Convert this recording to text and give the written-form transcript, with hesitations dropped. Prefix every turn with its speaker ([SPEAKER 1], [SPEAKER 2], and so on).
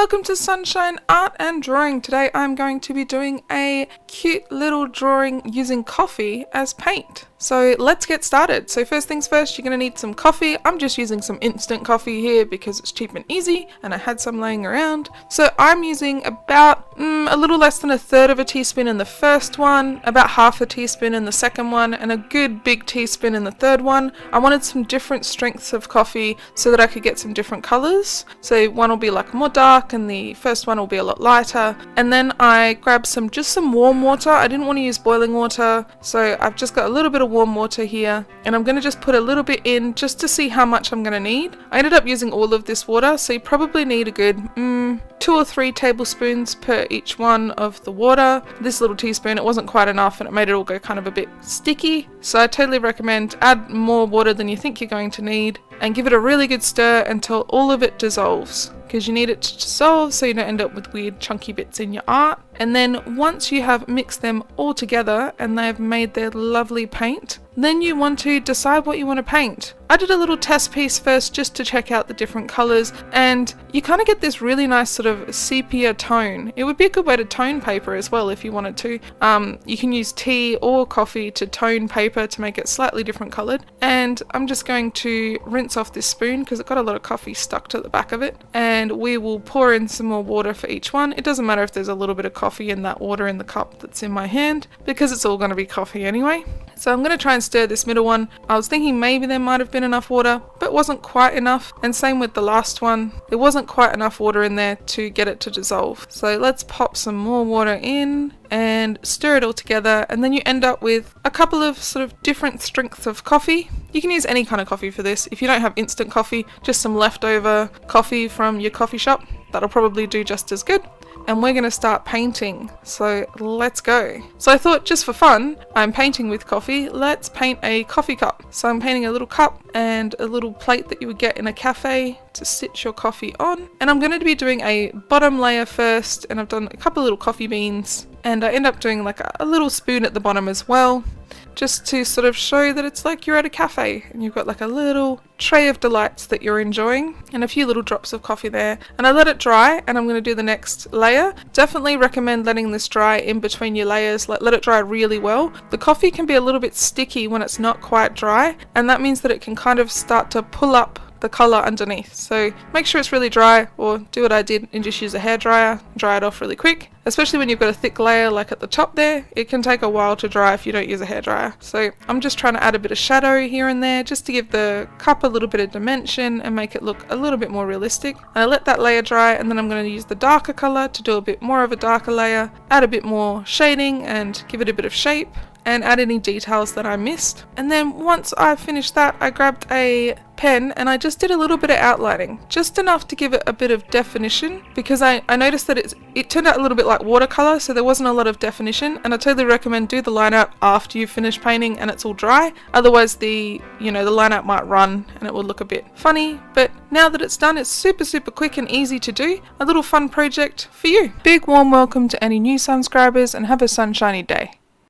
[SPEAKER 1] Welcome to Sunshine Art and Drawing. Today I'm going to be doing a cute little drawing using coffee as paint. So let's get started. So first things first, you're going to need some coffee. I'm just using some instant coffee here because it's cheap and easy and I had some laying around. So I'm using about a little less than 1/3 of a teaspoon in the first one, about 1/2 teaspoon in the second one, and a good big teaspoon in the third one. I wanted some different strengths of coffee so that I could get some different colors. So one will be like more dark and the first one will be a lot lighter. And then I grabbed just some warm water. I didn't want to use boiling water, so I've just got a little bit of warm water here, and I'm going to just put a little bit in just to see how much I'm going to need. I ended up using all of this water, so you probably need a good 2 or 3 tablespoons per each one of the water. This little teaspoon, it wasn't quite enough and it made it all go kind of a bit sticky, so I totally recommend add more water than you think you're going to need and give it a really good stir until all of it dissolves, because you need it to dissolve so you don't end up with weird chunky bits in your art. And then once you have mixed them all together and they have made their lovely paint, then you want to decide what you want to paint. I did a little test piece first just to check out the different colors, and you kind of get this really nice sort of sepia tone. It would be a good way to tone paper as well if you wanted to. You can use tea or coffee to tone paper to make it slightly different colored. And I'm just going to rinse off this spoon because it got a lot of coffee stuck to the back of it, and we will pour in some more water for each one. It doesn't matter if there's a little bit of coffee in that water in the cup that's in my hand because it's all going to be coffee anyway. So I'm going to try and stir this middle one. I was thinking maybe there might have been enough water, but wasn't quite enough. And same with the last one. There wasn't quite enough water in there to get it to dissolve. So let's pop some more water in and stir it all together, and then you end up with a couple of sort of different strengths of coffee. You can use any kind of coffee for this. If you don't have instant coffee, just some leftover coffee from your coffee shop. That'll probably do just as good. And we're going to start painting, so let's go. So I thought, just for fun, I'm painting with coffee, let's paint a coffee cup. So I'm painting a little cup and a little plate that you would get in a cafe to sit your coffee on. And I'm going to be doing a bottom layer first, and I've done a couple of little coffee beans, and I end up doing like a little spoon at the bottom as well, just to sort of show that it's like you're at a cafe and you've got like a little tray of delights that you're enjoying, and a few little drops of coffee there. And I let it dry, and I'm going to do the next layer. Definitely recommend letting this dry in between your layers. Let it dry really well. The coffee can be a little bit sticky when it's not quite dry, and that means that it can kind of start to pull up the color underneath. So make sure it's really dry, or do what I did and just use a hairdryer, dry it off really quick. Especially when you've got a thick layer like at the top there, it can take a while to dry if you don't use a hairdryer. So I'm just trying to add a bit of shadow here and there just to give the cup a little bit of dimension and make it look a little bit more realistic. And I let that layer dry, and then I'm going to use the darker color to do a bit more of a darker layer, add a bit more shading and give it a bit of shape, and add any details that I missed. And then once I finished that, I grabbed a pen and I just did a little bit of outlining, just enough to give it a bit of definition, because I noticed that it turned out a little bit like watercolor, so there wasn't a lot of definition. And I totally recommend do the line art after you finish painting and it's all dry, otherwise the line art might run and it will look a bit funny. But now that it's done, it's super quick and easy to do. A little fun project for you. Big warm welcome to any new subscribers, and have a sunshiny day.